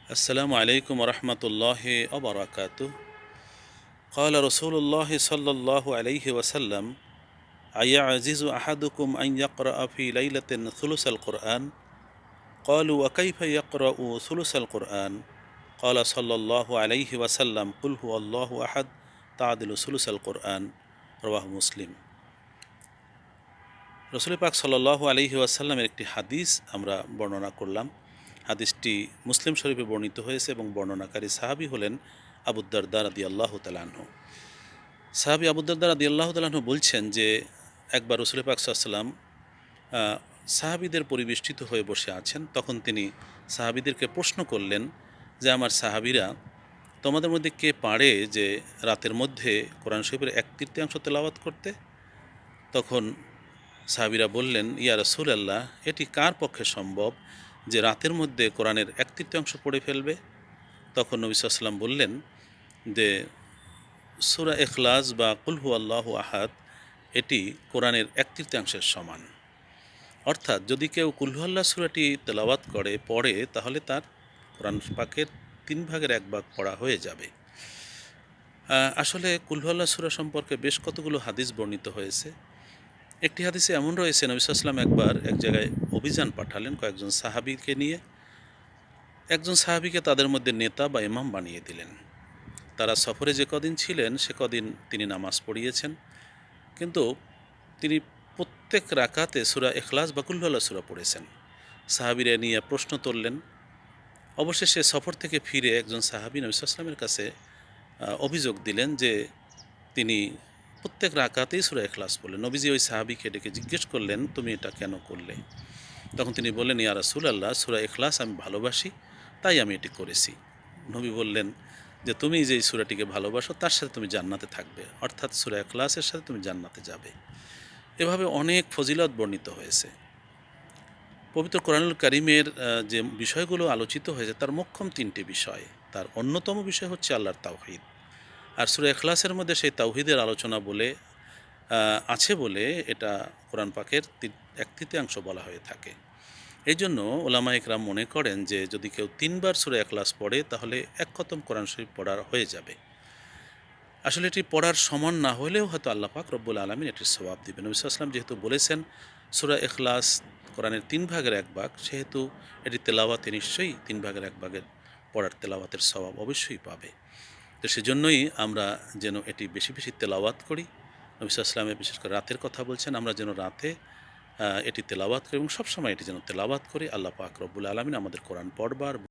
السلام عليكم ورحمة الله وبركاته. قال رسول الله صلى الله عليه وسلم: أيعجز أحدكم أن يقرأ في ليلة ثلث القرآن؟ قالوا: وكيف يقرأ ثلث القرآن؟ قال صلى الله عليه وسلم: قل هو الله أحد تعدل ثلث القرآن. رواه মুসলিম। রসুল পাক সাল্লাল্লাহু আলাইহি ওয়াসাল্লামের একটি হাদিস আমরা বর্ণনা করলাম। হাদিসটি মুসলিম শরীফে বর্ণিত হয়েছে এবং বর্ণনাকারী সাহাবী হলেন আবু দারদা রাদিয়াল্লাহু তাআলা আনহু। সাহাবী আবু দারদা রাদিয়াল্লাহু তাআলা আনহু বলছেন যে একবার রসুল পাক সাল্লাল্লাহু আলাইহি ওয়াসাল্লাম সাহাবীদের পরিবেষ্টিত হয়ে বসে আছেন। তখন তিনি সাহাবীদেরকে প্রশ্ন করলেন যে, আমার সাহাবীরা, তোমাদের মধ্যে কে পারে যে রাতের মধ্যে কোরআন শরীফের 1/3 তেলাওয়াত করতে? তখন সাহাবীরা বললেন, ইয়া রাসূলাল্লাহ, এটি কার পক্ষে সম্ভব যে রাতের মধ্যে কোরআনের 1/3 পড়ে ফেলবে? তখন নবী সাল্লাল্লাহু আলাইহি ওয়াসাল্লাম বললেন যে সূরা ইখলাস বা কুল হুয়াল্লাহু আহাদ এটি কোরআনের 1/3 সমান। অর্থাৎ যদি কেউ কুল হুয়াল্লাহ সূরাটি তেলাওয়াত পড়ে তাহলে তার কোরআন পাকের 3 ভাগের 1 ভাগ পড়া হয়ে যাবে। আসলে কুল হুয়াল্লাহ সূরা সম্পর্কে বেশ কতগুলো হাদিস বর্ণিত হয়েছে। একটি হাদিসে এমন রয়েছে, নবী সাল্লাল্লাহু আলাইহি ওয়াসাল্লাম একবার এক জায়গায় অভিযান পাঠালেন কয়েকজন সাহাবীকে নিয়ে। একজন সাহাবীকে তাদের মধ্যে নেতা বা ইমাম বানিয়ে দিলেন। তারা সফরে যে কদিন ছিলেন সে কদিন তিনি নামাজ পড়িয়েছেন, কিন্তু তিনি প্রত্যেক রাকাতে সূরা ইখলাস বা কুল হুয়াল্লাহ সূরা পড়েছেন। সাহাবীরা নিয়ে প্রশ্ন তুললেন। অবশেষে সফর থেকে ফিরে একজন সাহাবী নবী সাল্লাল্লাহু আলাইহি ওয়াসাল্লামের কাছে অভিযোগ দিলেন যে তিনি প্রত্যেক রাকাতেই সূরা ইখলাস পড়লেন। নবীজি ওই সাহাবীকে ডেকে জিজ্ঞেস করলেন, তুমি এটা কেন করলে? তখন তিনি বললেন, ইয়া রাসূলাল্লাহ, সূরা ইখলাস আমি ভালোবাসি, তাই আমি এটি করেছি। নবী বললেন যে তুমি যে সূরাটিকে ভালোবাসো তার সাথে তুমি জান্নাতে থাকবে, অর্থাৎ সূরা ইখলাসের সাথে তুমি জান্নাতে যাবে। এভাবে অনেক ফজিলত বর্ণিত হয়েছে। পবিত্র কোরআনুল কারীমের যে বিষয়গুলো আলোচিত হয়েছে তার মোক্ষম 3টি বিষয়। তার অন্যতম বিষয় হচ্ছে আল্লাহর তাওহীদ। আর সূরা ইখলাসের মধ্যে সেই তাওহীদের আলোচনা আছে বলে এটা কোরআন পাকের 1/3 বলা হয়ে থাকে। এই জন্য উলামায়ে কেরাম মনে করেন যে যদি কেউ 3 বার সূরা ইখলাস পড়ে তাহলে 1 খতম কোরআন শরীফ পড়া হয়ে যাবে। আসলে এটি পড়ার সমান না হলেও হয়তো আল্লাহ পাক রব্বুল আলামিন এটির সওয়াব দিবেন। নবী সাল্লাল্লাহু আলাইহি ওয়াসাল্লাম যেহেতু বলেছেন সূরা ইখলাস কোরআনের 3 ভাগের 1 ভাগ, সেহেতু এটি তেলাওয়াতে নিশ্চয়ই 3 ভাগের 1 ভাগের পড়ার তেলাওয়াতের সওয়াব অবশ্যই পাবে। তো সেজন্যই আমরা যেন এটি বেশি বেশি তেলাওয়াত করি। নবী সাল্লাল্লাহু আলাইহি ওয়াসাল্লাম বিশেষ করে রাতের কথা বলছেন, আমরা যেন রাতে এটি তেলাওয়াত করি এবং সবসময় এটি যেন তেলাওয়াত করি। আল্লাহ পাক রব্বুল আলামিন আমাদের কোরআন পড়বার